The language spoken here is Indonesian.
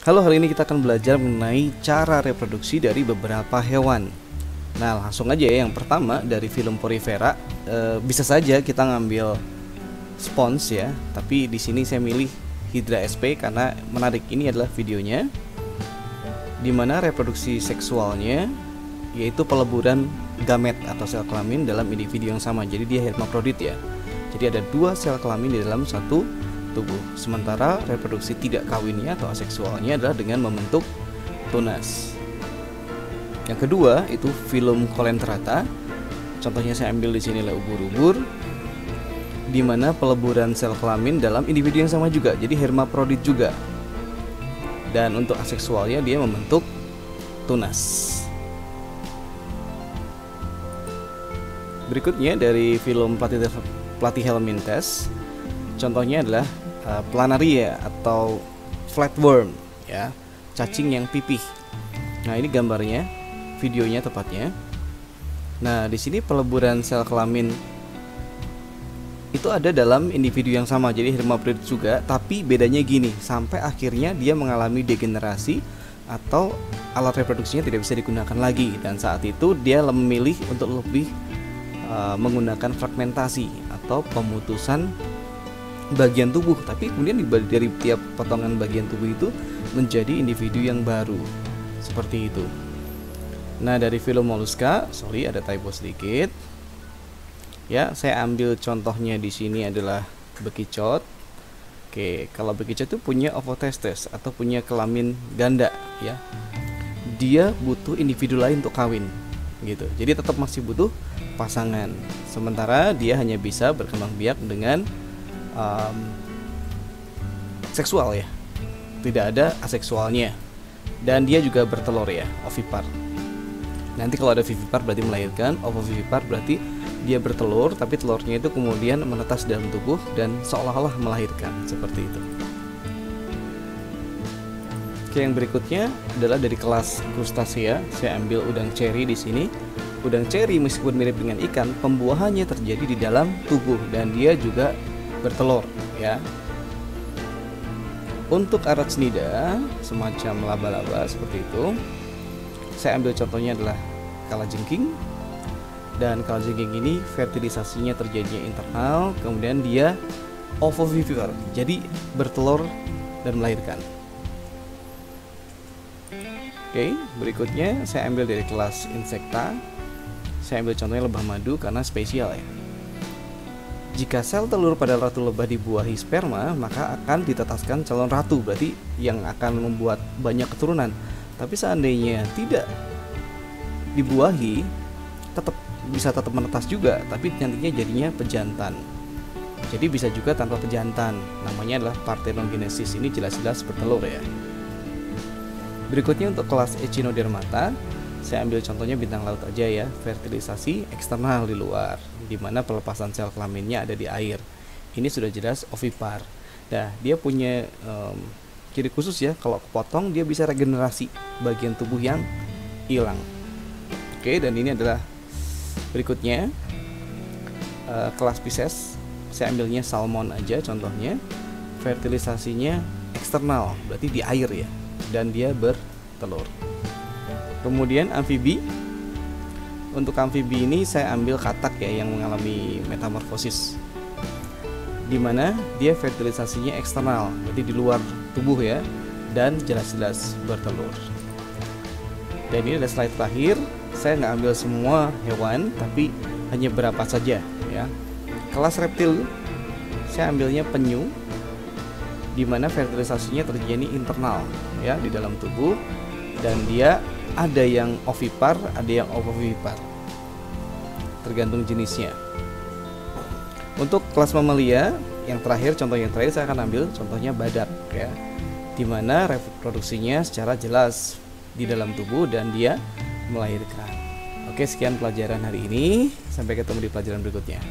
Halo, hari ini kita akan belajar mengenai cara reproduksi dari beberapa hewan. Nah, langsung aja ya. Yang pertama dari film Porifera. Bisa saja kita ngambil spons ya, tapi di sini saya milih Hydra sp karena menarik. Ini adalah videonya, dimana reproduksi seksualnya yaitu peleburan gamet atau sel kelamin dalam individu yang sama. Jadi dia hermafrodit ya. Jadi ada dua sel kelamin di dalam satu tubuh. Sementara reproduksi tidak kawinnya atau aseksualnya adalah dengan membentuk tunas. Yang kedua itu filum colenterata. Contohnya saya ambil di sini adalah ubur-ubur, di mana peleburan sel kelamin dalam individu yang sama juga. Jadi hermafrodit juga. Dan untuk aseksualnya dia membentuk tunas. Berikutnya dari film Platyhelminthes. Contohnya adalah planaria atau flatworm ya, cacing yang pipih. Nah, ini gambarnya, videonya tepatnya. Nah, di sini peleburan sel kelamin itu ada dalam individu yang sama, jadi hermafrodit juga, tapi bedanya gini, sampai akhirnya dia mengalami degenerasi atau alat reproduksinya tidak bisa digunakan lagi, dan saat itu dia memilih untuk lebih menggunakan fragmentasi atau pemutusan bagian tubuh, tapi kemudian dari tiap potongan bagian tubuh itu menjadi individu yang baru, seperti itu. Nah, dari film Mollusca, ada typo sedikit. Ya, saya ambil contohnya di sini adalah bekicot. Oke, kalau bekicot itu punya ovotestes atau punya kelamin ganda ya. Dia butuh individu lain untuk kawin gitu. Jadi tetap masih butuh pasangan. Sementara dia hanya bisa berkembang biak dengan seksual ya, tidak ada aseksualnya, dan dia juga bertelur ya, ovipar. Nanti kalau ada vivipar berarti melahirkan, ovovivipar berarti dia bertelur, tapi telurnya itu kemudian menetas dalam tubuh dan seolah-olah melahirkan, seperti itu. Oke, yang berikutnya adalah dari kelas crustacea. Saya ambil udang ceri di sini. Udang ceri meskipun mirip dengan ikan, pembuahannya terjadi di dalam tubuh dan dia juga bertelur ya. Untuk arachnida semacam laba-laba seperti itu, saya ambil contohnya adalah kalajengking. Dan kalajengking ini fertilisasinya terjadinya internal, kemudian dia ovovivipar, jadi bertelur dan melahirkan. Oke, berikutnya saya ambil dari kelas insekta. Saya ambil contohnya lebah madu karena spesial ya. Jika sel telur pada ratu lebah dibuahi sperma, maka akan ditetaskan calon ratu, berarti yang akan membuat banyak keturunan. Tapi seandainya tidak dibuahi, bisa tetap menetas juga, tapi nantinya jadinya pejantan. Jadi bisa juga tanpa pejantan, namanya adalah parthenogenesis. Ini jelas-jelas bertelur ya. Berikutnya untuk kelas echinodermata, saya ambil contohnya bintang laut aja ya, fertilisasi eksternal di luar, di mana pelepasan sel kelaminnya ada di air. Ini sudah jelas ovipar. Nah, dia punya ciri khusus ya, kalau kepotong dia bisa regenerasi bagian tubuh yang hilang. Oke, dan ini adalah berikutnya kelas Pisces. Saya ambilnya salmon aja contohnya, fertilisasinya eksternal, berarti di air ya, dan dia bertelur. Kemudian amfibi. Untuk amfibi ini saya ambil katak ya, yang mengalami metamorfosis, dimana dia fertilisasinya eksternal, berarti di luar tubuh ya, dan jelas-jelas bertelur. Dan ini ada slide terakhir. Saya nggak ambil semua hewan, tapi hanya berapa saja ya. Kelas reptil, saya ambilnya penyu, dimana fertilisasinya terjadi internal ya, di dalam tubuh, dan dia ada yang ovipar, ada yang ovovivipar, tergantung jenisnya. Untuk kelas mamalia yang terakhir, contoh yang terakhir saya akan ambil contohnya badak ya, dimana reproduksinya secara jelas di dalam tubuh dan dia melahirkan. Oke, sekian pelajaran hari ini, sampai ketemu di pelajaran berikutnya.